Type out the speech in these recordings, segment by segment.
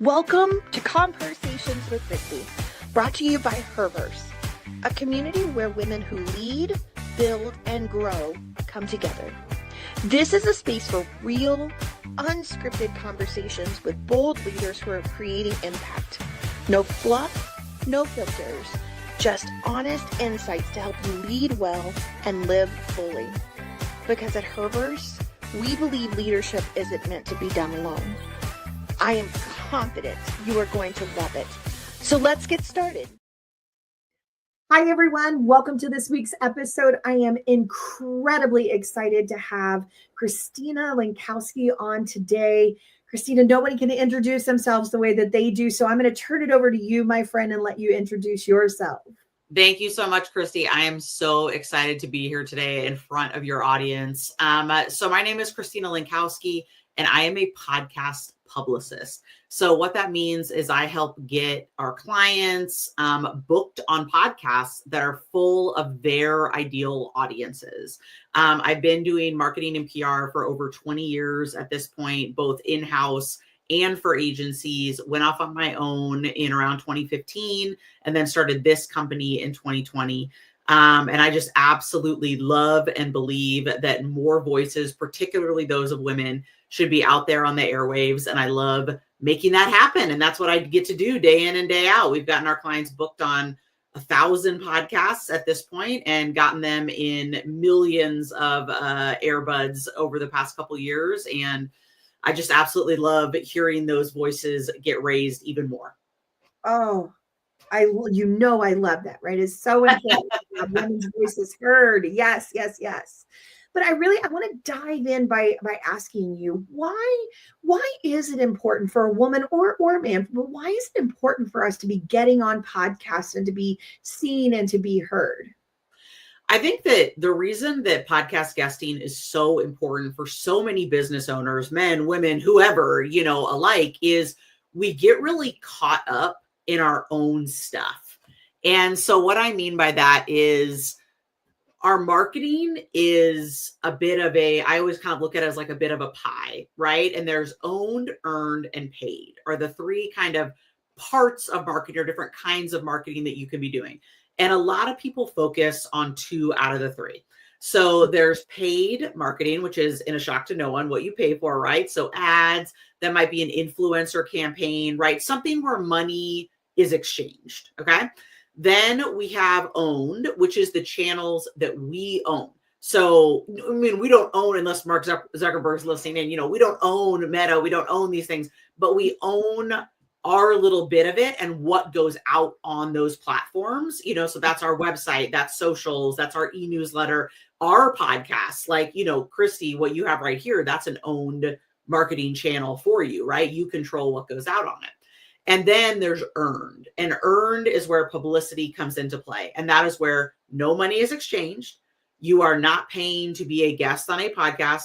Welcome to ConvHERsations with Kristie, brought to you by Herverse, a community where women who lead, build, and grow come together. This is a space for real, unscripted conversations with bold leaders who are creating impact. No fluff, no filters, just honest insights to help you lead well and live fully. Because at Herverse, we believe leadership isn't meant to be done alone. I am confident you are going to love it. So let's get started. Hi, everyone. Welcome to this week's episode. I am incredibly excited to have Christina Lenkowski on today. Christina, nobody can introduce themselves the way that they do. So I'm going to turn it over to you, my friend, and let you introduce yourself. Thank you so much, Kristie. I am so excited to be here today in front of your audience. So my name is Christina Lenkowski, and I am a podcast publicist. So what that means is I help get our clients booked on podcasts that are full of their ideal audiences. I've been doing marketing and PR for over 20 years at this point, both in-house and for agencies. Went off on my own in around 2015 and then started this company in 2020. And I just absolutely love and believe that more voices, particularly those of women, should be out there on the airwaves. And I love making that happen. And that's what I get to do day in and day out. We've gotten our clients booked on 1,000 podcasts at this point and gotten them in millions of earbuds over the past couple of years. And I just absolutely love hearing those voices get raised even more. Oh, I love that, right? It's so important to have women's voices heard. Yes, yes, yes. But I want to dive in by asking you, why is it important for a woman or a man, but why is it important for us to be getting on podcasts and to be seen and to be heard? I think that the reason that podcast guesting is so important for so many business owners, men, women, whoever, alike, is we get really caught up in our own stuff. And so what I mean by that is our marketing is a bit of I always kind of look at it as like a bit of a pie, right? And there's owned, earned, and paid are the three kind of parts of marketing or different kinds of marketing that you can be doing. And a lot of people focus on 2 out of the 3. So there's paid marketing, which is, in a shock to no one, what you pay for, right? So ads, that might be an influencer campaign, right? Something where money is exchanged, okay? Then we have owned, which is the channels that we own. So, I mean, we don't own, unless Mark Zuckerberg's listening in, we don't own Meta, we don't own these things, but we own our little bit of it and what goes out on those platforms, so that's our website, that's socials, that's our e-newsletter, our podcasts, like, Kristie, what you have right here, that's an owned marketing channel for you, right? You control what goes out on it. And then there's earned, and earned is where publicity comes into play. And that is where no money is exchanged. You are not paying to be a guest on a podcast.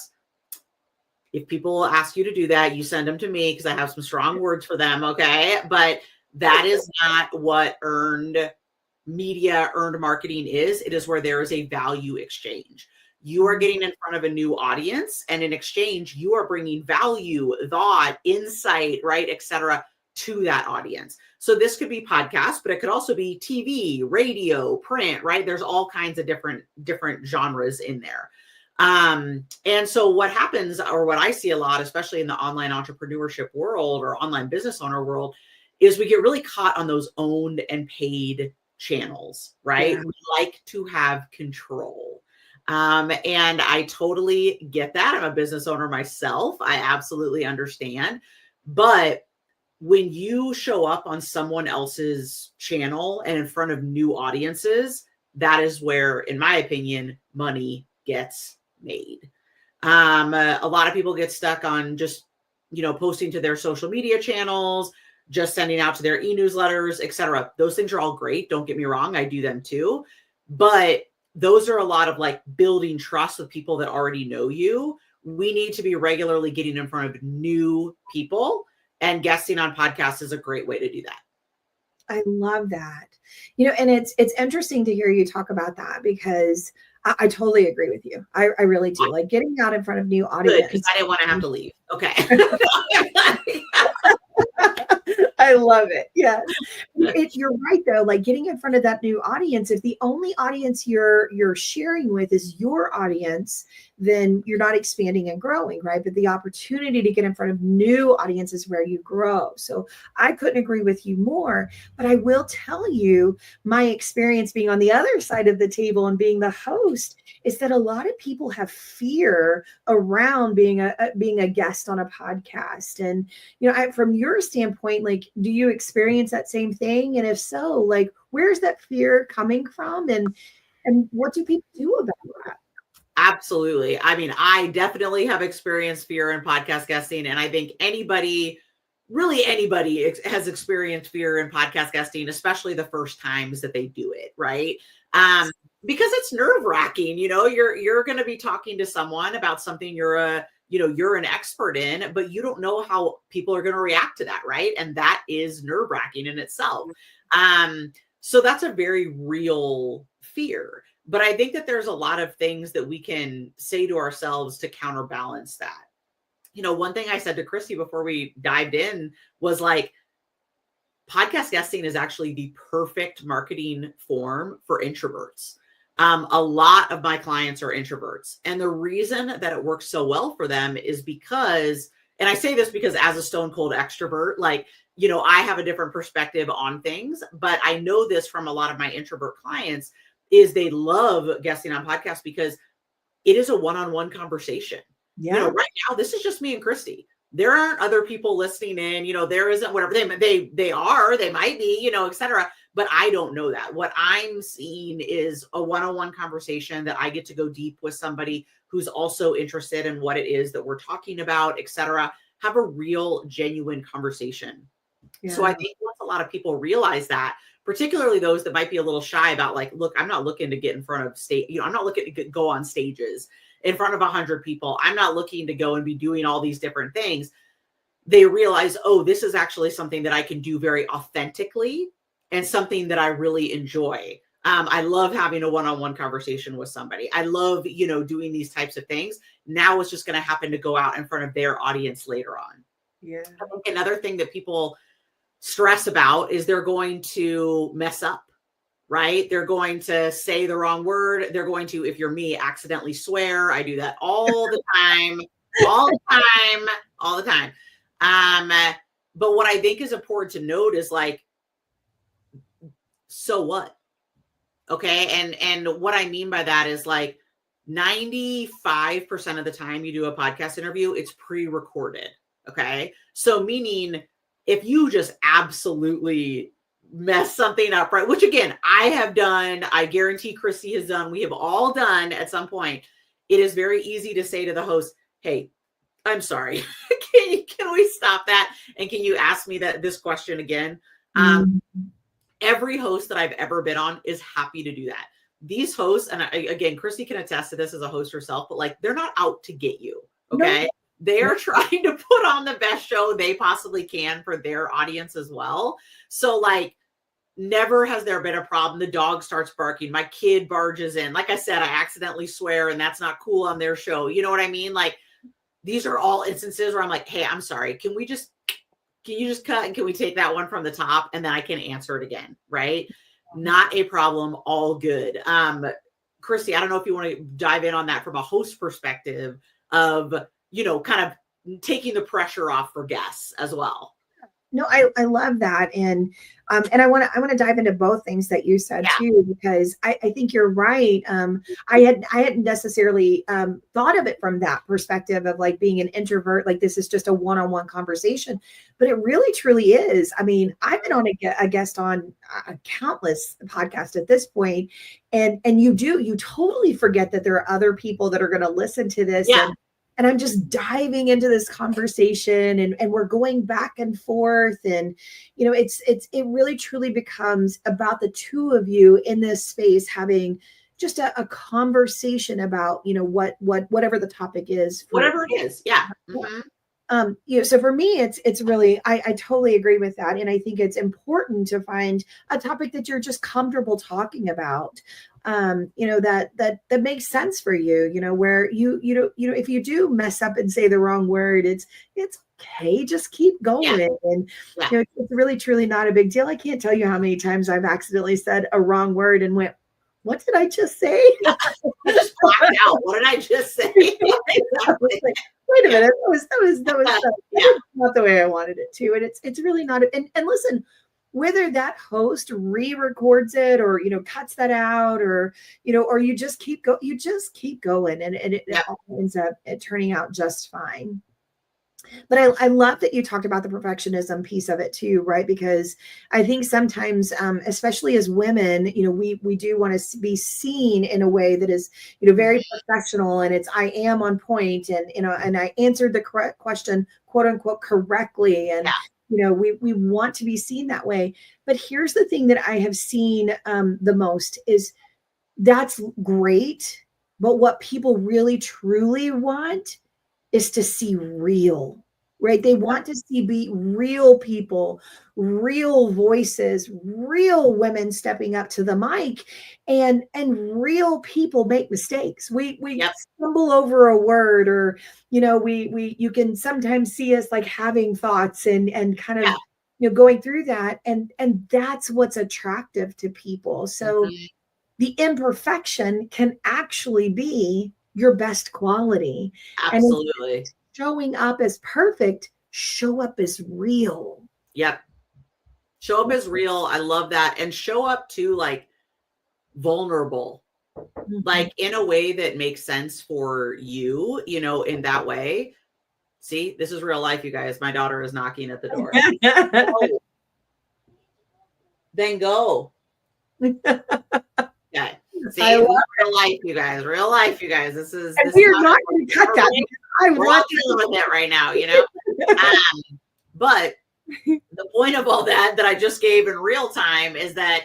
If people ask you to do that, you send them to me because I have some strong words for them. Okay. But that is not what earned media, earned marketing is. It is where there is a value exchange. You are getting in front of a new audience, and in exchange, you are bringing value, thought, insight, right, et cetera, to that audience. So this could be podcasts, but it could also be TV, radio, print, right? There's all kinds of different genres in there. And so what happens, or what I see a lot, especially in the online entrepreneurship world or online business owner world, is we get really caught on those owned and paid channels, right? Yeah. We like to have control. And I totally get that. I'm a business owner myself. I absolutely understand. But when you show up on someone else's channel and in front of new audiences, that is where, in my opinion, money gets made. A lot of people get stuck on just, posting to their social media channels, just sending out to their e-newsletters, et cetera. Those things are all great. Don't get me wrong. I do them too. But those are a lot of like building trust with people that already know you. We need to be regularly getting in front of new people. And guesting on podcasts is a great way to do that. I love that. And it's interesting to hear you talk about that because I totally agree with you. I really do. Like getting out in front of new audience. Because I didn't want to have to leave. Okay. I love it. Yes. You're right though. Like getting in front of that new audience, if the only audience you're sharing with is your audience, then you're not expanding and growing, right? But the opportunity to get in front of new audiences where you grow. So I couldn't agree with you more, but I will tell you my experience being on the other side of the table and being the host is that a lot of people have fear around being a guest on a podcast. And from your standpoint, like, do you experience that same thing? And if so, like, where's that fear coming from, and what do people do about that? Absolutely. I mean, I definitely have experienced fear in podcast guesting, and I think anybody has experienced fear in podcast guesting, especially the first times that they do it, right? Because it's nerve-wracking. You're going to be talking to someone about something you're an expert in, but you don't know how people are going to react to that, right? And that is nerve-wracking in itself. So that's a very real fear. But I think that there's a lot of things that we can say to ourselves to counterbalance that. One thing I said to Kristie before we dived in was like, podcast guesting is actually the perfect marketing form for introverts. A lot of my clients are introverts. And the reason that it works so well for them is because, and I say this because as a stone cold extrovert, like, I have a different perspective on things, but I know this from a lot of my introvert clients is they love guesting on podcasts because it is a one-on-one conversation. Yeah. Right now, this is just me and Kristie. There aren't other people listening in, there isn't whatever they might be, et cetera. But I don't know that. What I'm seeing is a one-on-one conversation that I get to go deep with somebody who's also interested in what it is that we're talking about, et cetera. Have a real, genuine conversation. Yeah. So I think once a lot of people realize that, particularly those that might be a little shy about like, look, I'm not looking to get in front of stage, I'm not looking to go on stages in front of 100 people. I'm not looking to go and be doing all these different things. They realize, oh, this is actually something that I can do very authentically and something that I really enjoy. I love having a one-on-one conversation with somebody. I love, doing these types of things. Now it's just going to happen to go out in front of their audience later on. Yeah. I think another thing that people stress about is they're going to mess up, right? They're going to say the wrong word. They're going to, if you're me, accidentally swear. I do that all the time, all the time. But what I think is important to note is like, so what? Okay. And what I mean by that is like 95% of the time you do a podcast interview, it's pre-recorded. Okay. So meaning if you just absolutely mess something up, right? Which again, I have done, I guarantee Kristie has done, we have all done at some point. It is very easy to say to the host, hey, I'm sorry. Can we stop that? And can you ask me this question again? Every host that I've ever been on is happy to do that. These hosts, and again, Kristie can attest to this as a host herself, but like, they're not out to get you. Okay. No. They are trying to put on the best show they possibly can for their audience as well. So like, never has there been a problem. The dog starts barking. My kid barges in. Like I said, I accidentally swear and that's not cool on their show. You know what I mean? Like these are all instances where I'm like, hey, I'm sorry. Can you just cut and can we take that one from the top and then I can answer it again? Right. Not a problem. All good. Kristie, I don't know if you want to dive in on that from a host perspective of, kind of taking the pressure off for guests as well. No, I love that. And I want to dive into both things that you said too, because I think you're right. I hadn't necessarily thought of it from that perspective of like being an introvert, like this is just a one-on-one conversation, but it really truly is. I mean, I've been on a guest on a countless podcast at this point, and you totally forget that there are other people that are going to listen to this. Yeah. And I'm just diving into this conversation and we're going back and forth. And, it really truly becomes about the two of you in this space, having just a conversation about, whatever the topic is. Whatever it is. Yeah. Mm-hmm. So for me, it's really, I totally agree with that. And I think it's important to find a topic that you're just comfortable talking about. That makes sense for you, where you if you do mess up and say the wrong word, it's okay, just keep going. Yeah. And Yeah. it's really truly not a big deal. I can't tell you how many times I've accidentally said a wrong word and went, what did I just say? I just blacked out. What did I just say? Like, wait a minute, that was not the way I wanted it to. And it's really not. And listen, whether that host re-records it or cuts that out or or you just keep going and it all ends up turning out just fine. But I love that you talked about the perfectionism piece of it too, right? Because I think sometimes, especially as women, we do want to be seen in a way that is, very professional, and it's I am on point, and and I answered the correct question, quote unquote, correctly, and we want to be seen that way. But here's the thing that I have seen the most is that's great, but what people really truly want is to see real, right? They want to be real people, real voices, real women stepping up to the mic, and real people make mistakes. We stumble over a word, or you can sometimes see us like having thoughts and kind of going through that, and that's what's attractive to people. So the imperfection can actually be your best quality. Absolutely. And showing up as perfect, show up as real. Yep. Show up as real. I love that. And show up too, like vulnerable, like in a way that makes sense for you, in that way. See, this is real life, you guys. My daughter is knocking at the door. Oh. Then go. Okay. See, real life, you guys. Real life, you guys. This is. And we're not going to cut that. We're all dealing with it right now, But the point of all that I just gave in real time is that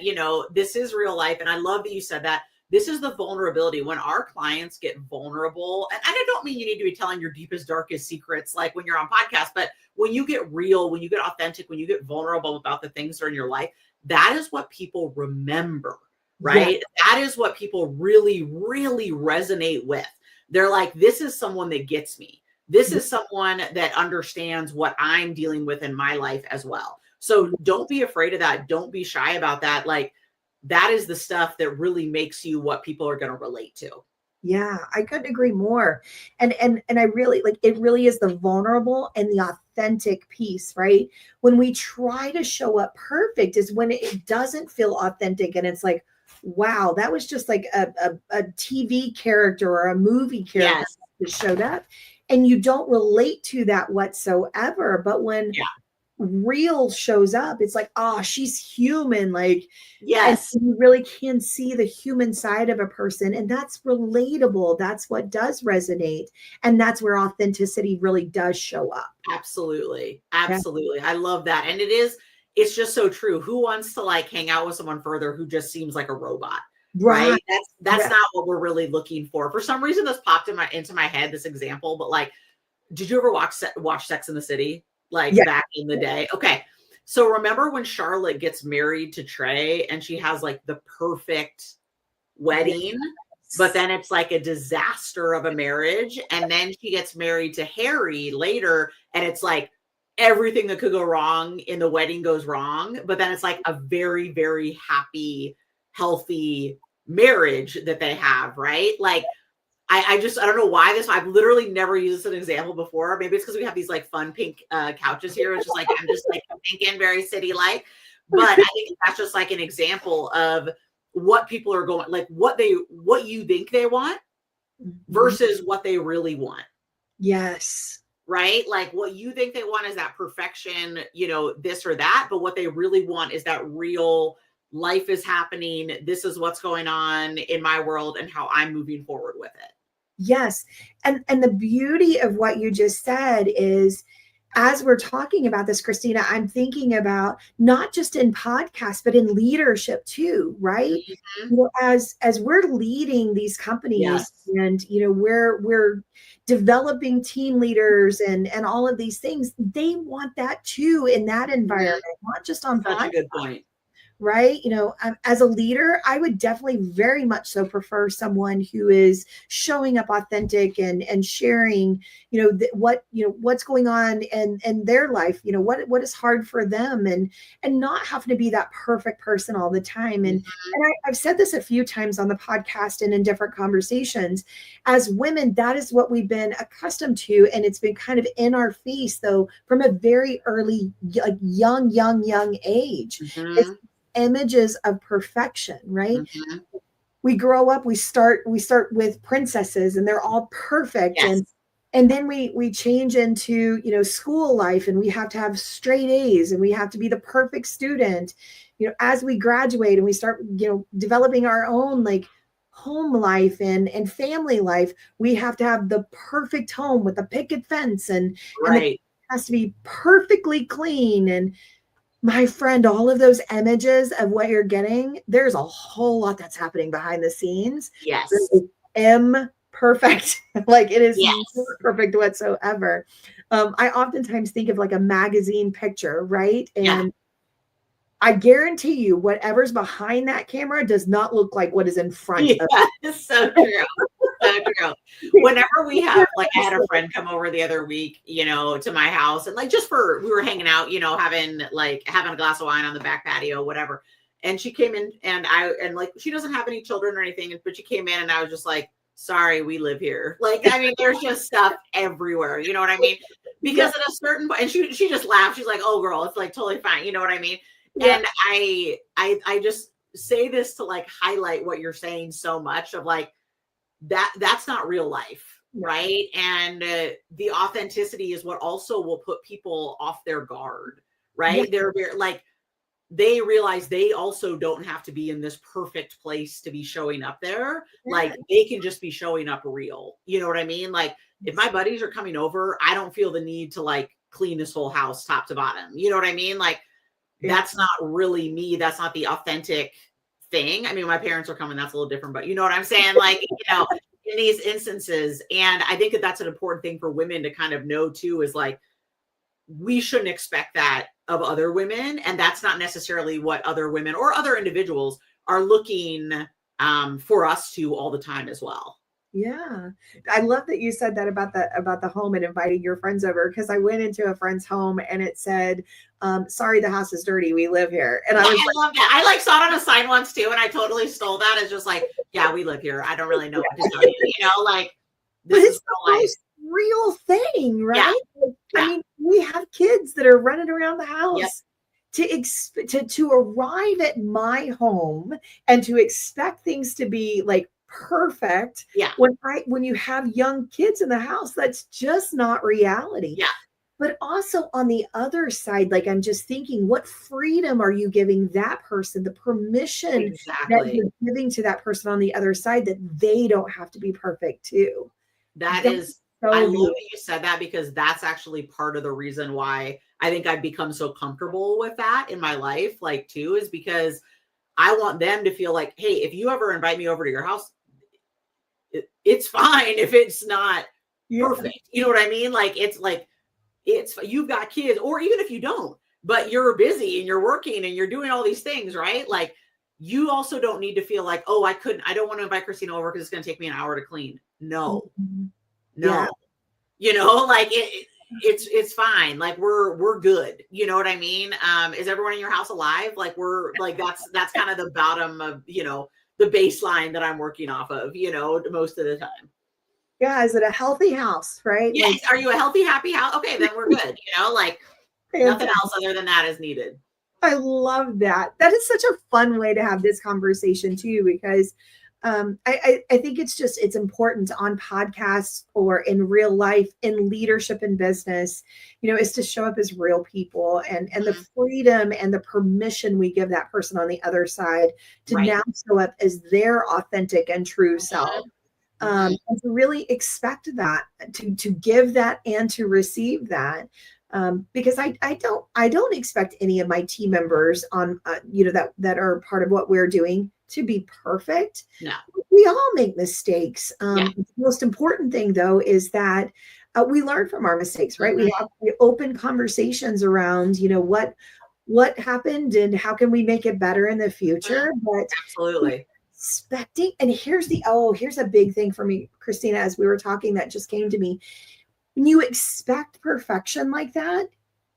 this is real life, and I love that you said that. This is the vulnerability when our clients get vulnerable, and I don't mean you need to be telling your deepest, darkest secrets like when you're on podcast, but when you get real, when you get authentic, when you get vulnerable about the things that are in your life, that is what people remember. Right? Yeah. That is what people really, really resonate with. They're like, this is someone that gets me. This is someone that understands what I'm dealing with in my life as well. So don't be afraid of that. Don't be shy about that. Like, that is the stuff that really makes you what people are going to relate to. Yeah, I couldn't agree more. And I really it really is the vulnerable and the authentic piece, right? When we try to show up perfect is when it doesn't feel authentic, and it's like, wow, that was just like a TV character or a movie character that showed up, and you don't relate to that whatsoever. But when real shows up, it's like, oh, she's human. Like, yes, and you really can see the human side of a person, and that's relatable. That's what does resonate, and that's where authenticity really does show up. Absolutely. I love that. And it's just so true. Who wants to like hang out with someone further who just seems like a robot? Right? That's not what we're really looking for. For some reason, this popped into my head, this example. But like, did you ever watch Sex in the City? Like back in the day? Okay. So remember when Charlotte gets married to Trey and she has like the perfect wedding, but then it's like a disaster of a marriage. And then she gets married to Harry later, and it's like everything that could go wrong in the wedding goes wrong. But then it's like a very, very happy, healthy marriage that they have, right? Like, I don't know why I've literally never used this as an example before. Maybe it's because we have these like fun pink couches here. It's just like, I'm just like thinking very city-like, but I think that's just like an example of what people are going, like what you think they want versus what they really want. Yes. Right? Like what you think they want is that perfection, this or that, but what they really want is that real life is happening. This is what's going on in my world and how I'm moving forward with it. Yes. And the beauty of what you just said is, as we're talking about this, Christina, I'm thinking about not just in podcasts, but in leadership too, right? Mm-hmm. As we're leading these companies and, we're developing team leaders and all of these things, they want that too in that environment, not just on podcasts. Such a good point. right? As a leader, I would definitely very much so prefer someone who is showing up authentic and sharing, what's going on in their life, what is hard for them, and not having to be that perfect person all the time. And I've said this a few times on the podcast and in different conversations. As women, that is what we've been accustomed to, and it's been kind of in our face, though, from a very early, like young age. It's images of perfection, right? We grow up, we start with princesses, and they're all perfect. Yes. And then we change into school life, and we have to have straight A's, and we have to be the perfect student. As we graduate and we start developing our own like home life and family life, we have to have the perfect home with the picket fence, and it has to be perfectly clean. And my friend, all of those images of what you're getting, there's a whole lot that's happening behind the scenes. Yes. Imperfect. Like it is not perfect whatsoever. I oftentimes think of like a magazine picture, right? And I guarantee you, whatever's behind that camera does not look like what is in front of it. It's so true. So true. Whenever we have, like, I had a friend come over the other week, to my house, and like we were hanging out, having a glass of wine on the back patio, whatever. And she came in, and she doesn't have any children or anything, but she came in, and I was just like, sorry, we live here. Like, I mean, there's just stuff everywhere. You know what I mean? Because at a certain point, and she just laughed. She's like, oh, girl, it's like totally fine. You know what I mean? Yeah. And I just say this to like highlight what you're saying so much of like that's not real life, right? And the authenticity is what also will put people off their guard, right? They're very, like, they realize they also don't have to be in this perfect place to be showing up there. Like they can just be showing up real. You know what I mean? Like if my buddies are coming over, I don't feel the need to like clean this whole house top to bottom. You know what I mean? Like that's not really me. That's not the authentic thing. I mean, my parents are coming, that's a little different, but you know what I'm saying? Like, in these instances. And I think that that's an important thing for women to kind of know too, is like, we shouldn't expect that of other women. And that's not necessarily what other women or other individuals are looking for us to all the time as well. Yeah. I love that you said that about the home and inviting your friends over, because I went into a friend's home and it said, sorry, the house is dirty. We live here. And I love that. I like saw it on a sign once too. And I totally stole that. It's just like, yeah, we live here. I don't really know what to tell you, like this is the most real thing, right? I mean, we have kids that are running around the house. To arrive at my home and to expect things to be like perfect. When you have young kids in the house, that's just not reality. But also on the other side, like I'm just thinking, what freedom are you giving that person, the permission that you're giving to that person on the other side, that they don't have to be perfect too. I love that you said that, because that's actually part of the reason why I think I've become so comfortable with that in my life, like too, is because I want them to feel like, hey, if you ever invite me over to your house, it's fine if it's not perfect. You know what I mean? Like, you've got kids, or even if you don't, but you're busy and you're working and you're doing all these things, right? Like, you also don't need to feel like, oh, I don't want to invite Christina over because it's going to take me an hour to clean. No, like it's fine. Like we're good. You know what I mean? Is everyone in your house alive? Like we're like, that's kind of the bottom of, the baseline that I'm working off of, most of the time. Yeah. Is it a healthy house, right? Yes. Like, are you a healthy, happy house? Okay, then we're good. Like nothing else other than that is needed. I love that. That is such a fun way to have this conversation too, because I think it's important on podcasts or in real life, in leadership and business, is to show up as real people, and the freedom and the permission we give that person on the other side to now show up as their authentic and true self. And to really expect that, to give that and to receive that. Because I don't expect any of my team members on, that are part of what we're doing to be perfect. No, we all make mistakes. The most important thing though, is that we learn from our mistakes, right? We have open conversations around, what happened and how can we make it better in the future. But Absolutely. expecting, and here's a big thing for me, Christina, as we were talking, that just came to me. When you expect perfection like that,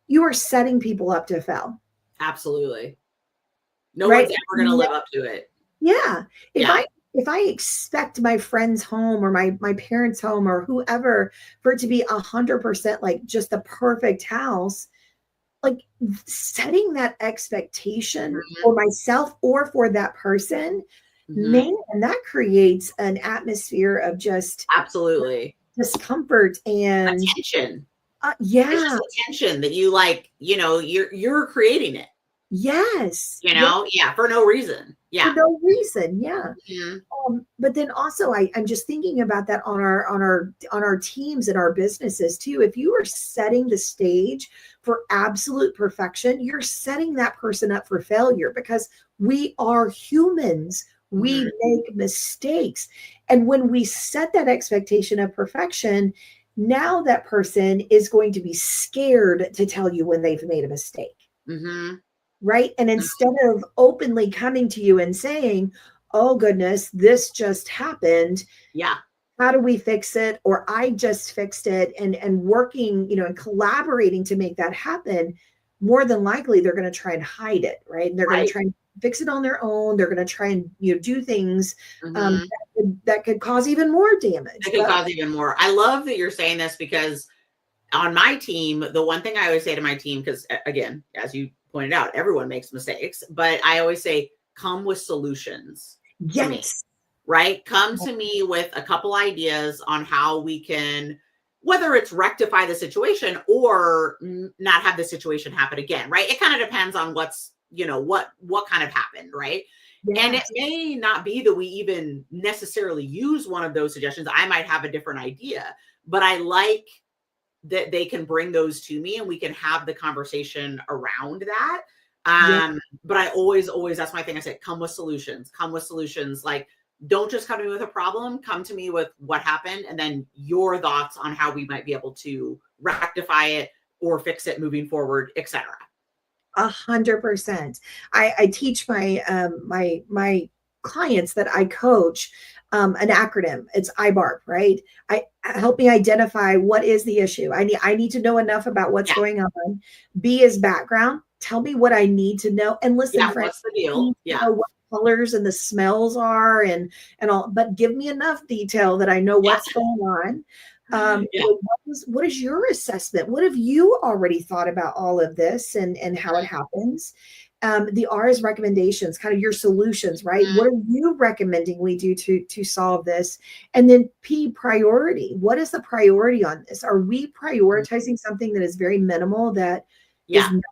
you are setting people up to fail. Absolutely. No Right? one's ever going to live up to it. Yeah. Yeah. If I expect my friend's home or my parents' home or whoever for it to be 100% like just the perfect house, like setting that expectation for myself or for that person, man, that creates an atmosphere of just Absolutely. discomfort and Attention. yeah. It's just attention that you like, you're creating it. Yes. Yeah, for no reason. Yeah. For no reason. Yeah. Mm-hmm. But then also I'm just thinking about that on our teams and our businesses too. If you are setting the stage for absolute perfection, you're setting that person up for failure, because we are humans. We make mistakes. And when we set that expectation of perfection, now that person is going to be scared to tell you when they've made a mistake. Right. And instead of openly coming to you and saying, oh goodness, this just happened. Yeah. How do we fix it? Or I just fixed it, and working, and collaborating to make that happen, more than likely they're going to try and hide it. Right. And they're going to try and fix it on their own. They're going to try and, do things that could cause even more damage. Cause even more. I love that you're saying this, because on my team, the one thing I always say to my team, because again, as you pointed out, everyone makes mistakes, but I always say, come with solutions. Yes. To me, right? Come to me with a couple ideas on how we can, whether it's rectify the situation or not have the situation happen again, right? It kind of depends on what's, what kind of happened, right? Yes. And it may not be that we even necessarily use one of those suggestions. I might have a different idea, but I like that they can bring those to me and we can have the conversation around that. But I always, that's my thing. I said, come with solutions. Like, don't just come to me with a problem, come to me with what happened, and then your thoughts on how we might be able to rectify it or fix it moving forward, etc. 100%. I teach my clients that I coach an acronym. It's IBARP, right? Help me identify what is the issue. I need to know enough about what's going on. B is background. Tell me what I need to know. And listen, friends, what's the deal? Know what colors and the smells are and all, but give me enough detail that I know what's going on. What is your assessment? What have you already thought about all of this and how it happens? The R is recommendations, kind of your solutions, right? What are you recommending we do to solve this? And then P, priority. What is the priority on this? Are we prioritizing something that is very minimal, that is not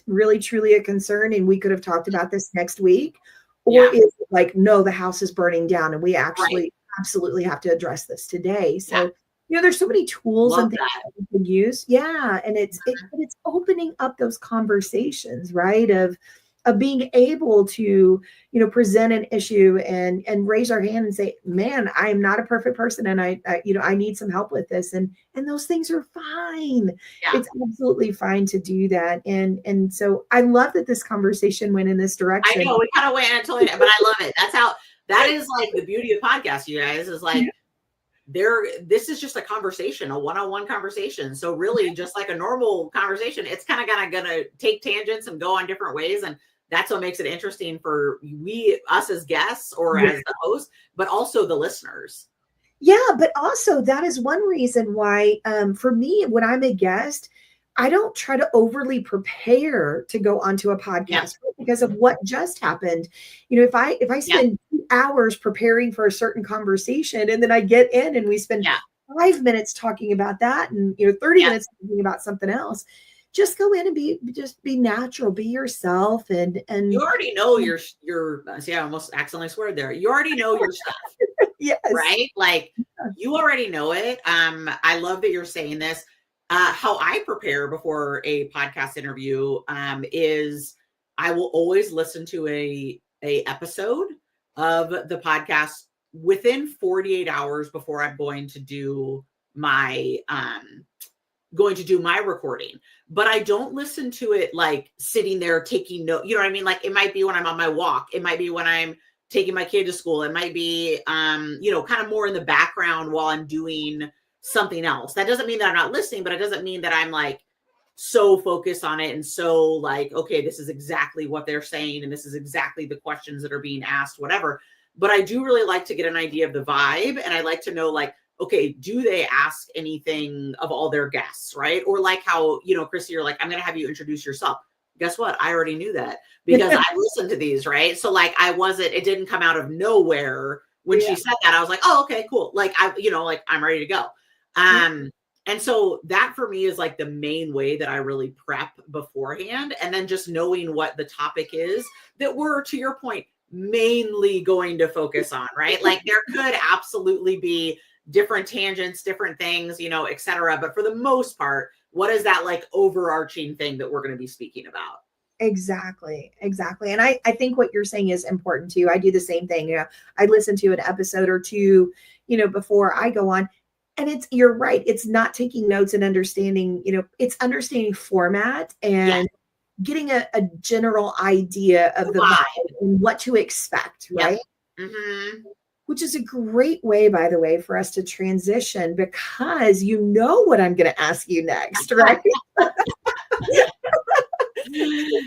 really truly a concern, and we could have talked about this next week? Or is it like, no, the house is burning down and we actually absolutely have to address this today? So there's so many tools and things that we can use. Yeah. And it's opening up those conversations, right? Of being able to, present an issue and raise our hand and say, man, I am not a perfect person. And I need some help with this. And those things are fine. Yeah. It's absolutely fine to do that. And so I love that this conversation went in this direction. I know we kind of went until, but I love it. That is like the beauty of podcasts, you guys, is like, this is just a conversation, a one-on-one conversation. So really just like a normal conversation, it's kind of gonna take tangents and go on different ways. And that's what makes it interesting for us as guests or as the host, but also the listeners. Yeah. But also that is one reason why, for me, when I'm a guest, I don't try to overly prepare to go onto a podcast because of what just happened. If I spend 2 hours preparing for a certain conversation and then I get in and we spend 5 minutes talking about that and 30 minutes talking about something else, just go in and be natural, be yourself, and you already know your see, I almost accidentally swear there. You already know your stuff. Yes. Right? Like you already know it. I love that you're saying this. How I prepare before a podcast interview is I will always listen to a episode of the podcast within 48 hours before I'm going to do my going to do my recording, but I don't listen to it like sitting there taking note. You know what I mean? Like it might be when I'm on my walk. It might be when I'm taking my kid to school. It might be, you know, kind of more in the background while I'm doing something else. That doesn't mean that I'm not listening, but it doesn't mean that I'm like so focused on it and so like, okay, this is exactly what they're saying. And this is exactly the questions that are being asked, whatever. But I do really like to get an idea of the vibe. And I like to know like, okay, do they ask anything of all their guests, right? Or like how, you know, Kristie, you're like, I'm going to have you introduce yourself. Guess what? I already knew that because I listened to these, right? So like it didn't come out of nowhere when she said that. I was like, oh, okay, cool. Like you know, like I'm ready to go. And so that for me is like the main way that I really prep beforehand. And then just knowing what the topic is that we're, to your point, mainly going to focus on, right? Like there could absolutely be different tangents, different things, you know, et cetera. But for the most part, what is that like overarching thing that we're going to be speaking about? Exactly. And I think what you're saying is important too. I do the same thing. You know, I listen to an episode or two, you know, before I go on. And you're right. It's not taking notes and understanding, you know, it's understanding format and getting a general idea of the vibe and what to expect, right? Which is a great way, by the way, for us to transition because you know what I'm going to ask you next, right?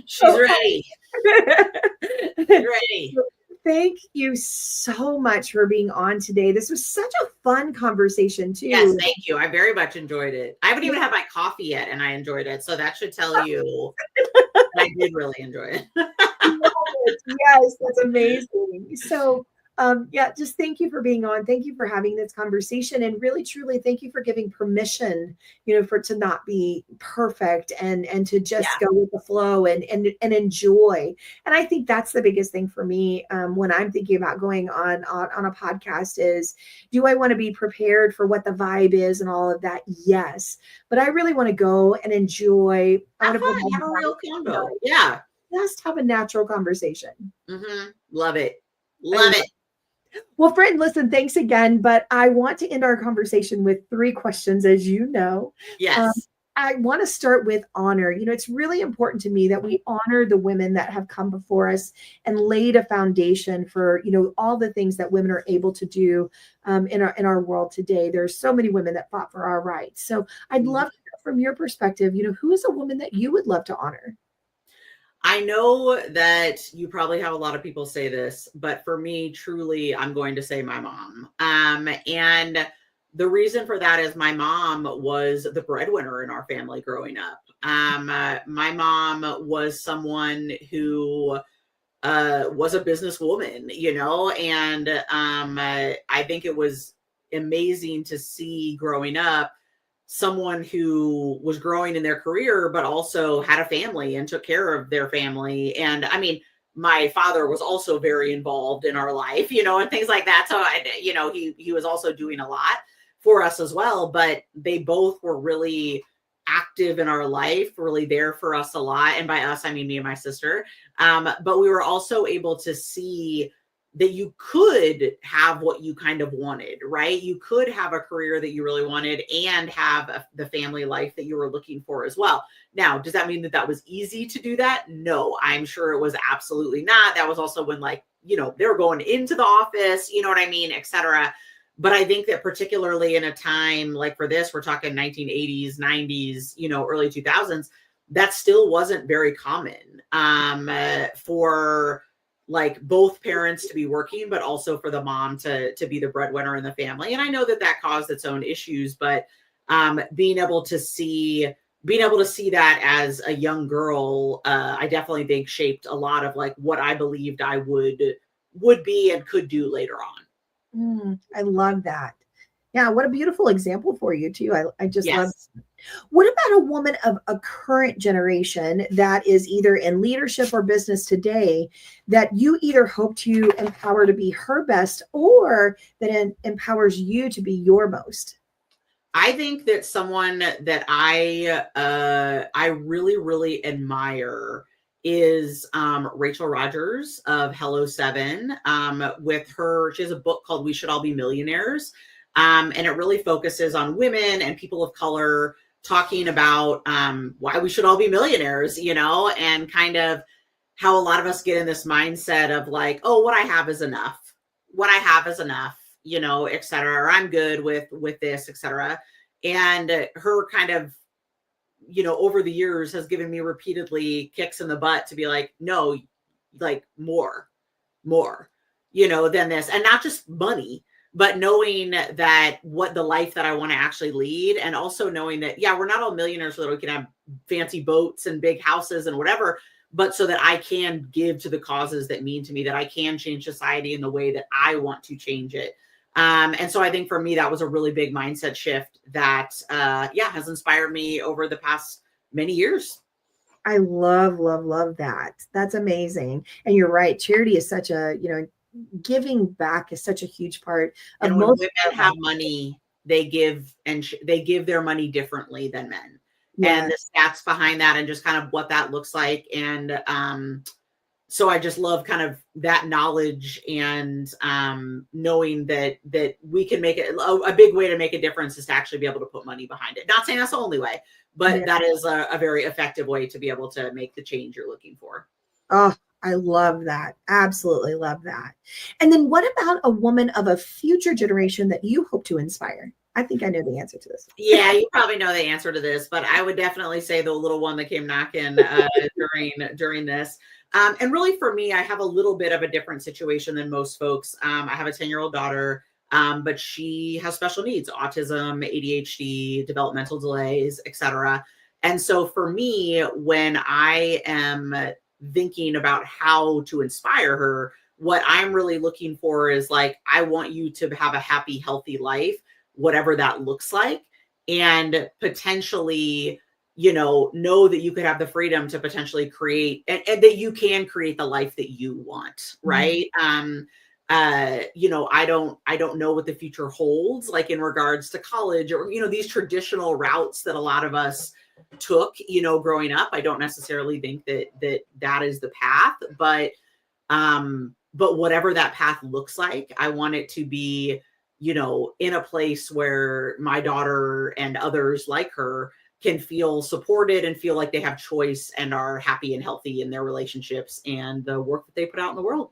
She's ready. Ready. Thank you so much for being on today. This was such a fun conversation too. Yes, thank you. I very much enjoyed it. I haven't even had my coffee yet and I enjoyed it. So that should tell you I did really enjoy it. Yes, that's amazing. So just thank you for being on. Thank you for having this conversation. And really, truly, thank you for giving permission, you know, for it to not be perfect and to just go with the flow and enjoy. And I think that's the biggest thing for me when I'm thinking about going on a podcast is, do I want to be prepared for what the vibe is and all of that? Yes. But I really want to go and enjoy. Have fun. Have a real convo. Yeah. Just have a natural conversation. Love it. Love it. Well, friend, listen, thanks again. But I want to end our conversation with 3 questions, as you know. Yes. I want to start with honor. You know, it's really important to me that we honor the women that have come before us and laid a foundation for, you know, all the things that women are able to do in our world today. There's so many women that fought for our rights. So I'd love to know from your perspective, you know, who is a woman that you would love to honor? I know that you probably have a lot of people say this, but for me, truly, I'm going to say my mom. And the reason for that is my mom was the breadwinner in our family growing up. My mom was someone who was a businesswoman, you know, and I think it was amazing to see growing up someone who was growing in their career, but also had a family and took care of their family. And I mean, my father was also very involved in our life, you know, and things like that. So you know, he was also doing a lot for us as well, but they both were really active in our life, really there for us a lot. And by us, I mean me and my sister. But we were also able to see that you could have what you kind of wanted, right? You could have a career that you really wanted and have the family life that you were looking for as well. Now, does that mean that that was easy to do that? No, I'm sure it was absolutely not. That was also when, like, you know, they were going into the office, you know what I mean, et cetera. But I think that particularly in a time like for this, we're talking 1980s, 90s, you know, early 2000s, that still wasn't very common for like both parents to be working, but also for the mom to be the breadwinner in the family. And I know that that caused its own issues, but being able to see that as a young girl, I definitely think shaped a lot of like what I believed I would be and could do later on. I love that. Yeah, what a beautiful example for you too. I just love. What about a woman of a current generation that is either in leadership or business today that you either hope to empower to be her best or that empowers you to be your most? I think that someone that I really, really admire is Rachel Rogers of Hello 7. With her, she has a book called We Should All Be Millionaires. And it really focuses on women and people of color talking about why we should all be millionaires, and kind of how a lot of us get in this mindset of like, oh, what I have is enough. What I have is enough, et cetera, or I'm good with this, et cetera. And her kind of, over the years has given me repeatedly kicks in the butt to be like, no, like more, than this. And not just money, but knowing that what the life that I want to actually lead. And also knowing that, yeah, we're not all millionaires so that we can have fancy boats and big houses and whatever, but so that I can give to the causes that mean to me, that I can change society in the way that I want to change it. And so I think for me, that was a really big mindset shift that, has inspired me over the past many years. I love that. That's amazing. And you're right. Charity is such a, giving back is such a huge part of and when most women have money, they give they give their money differently than men. Yes. And the stats behind that and just kind of what that looks like. And so I just love kind of that knowledge and knowing that we can make it a big way to make a difference is to actually be able to put money behind it. Not saying that's the only way, but that is a very effective way to be able to make the change you're looking for. Oh, I love that. Absolutely love that. And then what about a woman of a future generation that you hope to inspire? I think I know the answer to this. Yeah, you probably know the answer to this, but I would definitely say the little one that came knocking during this. And really for me, I have a little bit of a different situation than most folks. I have a 10-year-old daughter, but she has special needs, autism, ADHD, developmental delays, etc. And so for me, when I am thinking about how to inspire her, what I'm really looking for is like, I want you to have a happy, healthy life, whatever that looks like, and potentially, know that you could have the freedom to potentially create and that you can create the life that you want. Right. Mm-hmm. I don't know what the future holds, like in regards to college or, these traditional routes that a lot of us took, growing up. I don't necessarily think that is the path, but whatever that path looks like, I want it to be, in a place where my daughter and others like her can feel supported and feel like they have choice and are happy and healthy in their relationships and the work that they put out in the world.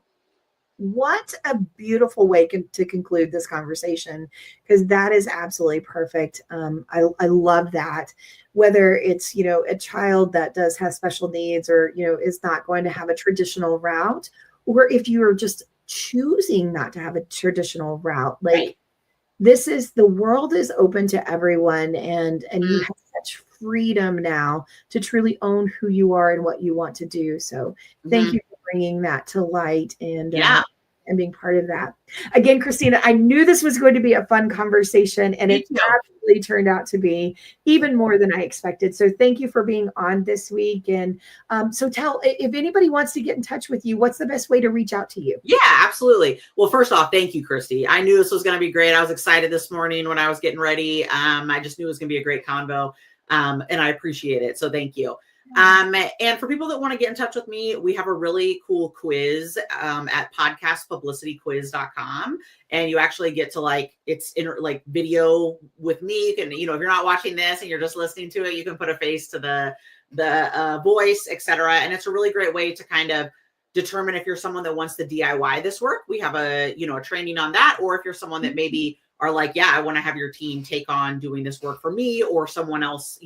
What a beautiful way to conclude this conversation, because that is absolutely perfect. I love that. Whether it's, a child that does have special needs or, is not going to have a traditional route, or if you are just choosing not to have a traditional route, like right. The world is open to everyone, and you have such freedom now to truly own who you are and what you want to do. So thank you for bringing that to light and being part of that. Again, Christina, I knew this was going to be a fun conversation, and it absolutely turned out to be even more than I expected. So thank you for being on this week. And so if anybody wants to get in touch with you, what's the best way to reach out to you? Yeah, absolutely. Well, first off, thank you, Kristie. I knew this was going to be great. I was excited this morning when I was getting ready. I just knew it was going to be a great convo, and I appreciate it. So thank you. And for people that want to get in touch with me, we have a really cool quiz at podcastpublicityquiz.com. And you actually get to it's in video with me. You can, if you're not watching this and you're just listening to it, you can put a face to the voice, etc. And it's a really great way to kind of determine if you're someone that wants to DIY this work. We have a training on that. Or if you're someone that maybe are like, yeah, I want to have your team take on doing this work for me or someone else,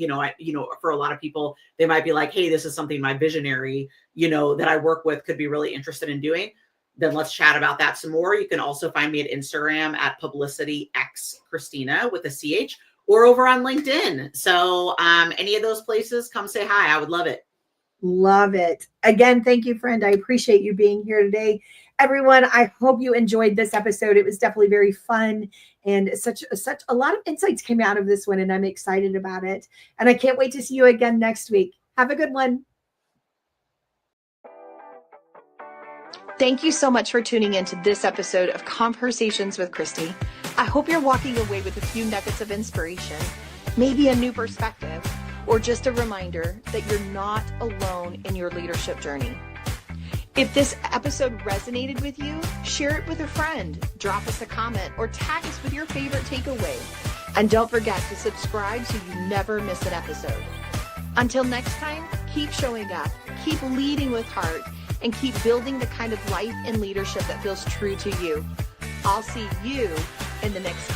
for a lot of people, they might be like, hey, this is something my visionary, that I work with could be really interested in doing. Then let's chat about that some more. You can also find me at Instagram at publicityxchristina with a CH or over on LinkedIn. So any of those places, come say hi. I would love it. Love it. Again, thank you, friend. I appreciate you being here today. Everyone, I hope you enjoyed this episode. It was definitely very fun, and such a lot of insights came out of this one, and I'm excited about it. And I can't wait to see you again next week. Have a good one. Thank you so much for tuning into this episode of ConvHERsations with Kristie. I hope you're walking away with a few nuggets of inspiration, maybe a new perspective, or just a reminder that you're not alone in your leadership journey. If this episode resonated with you, share it with a friend, drop us a comment, or tag us with your favorite takeaway. And don't forget to subscribe so you never miss an episode. Until next time, keep showing up, keep leading with heart, and keep building the kind of life and leadership that feels true to you. I'll see you in the next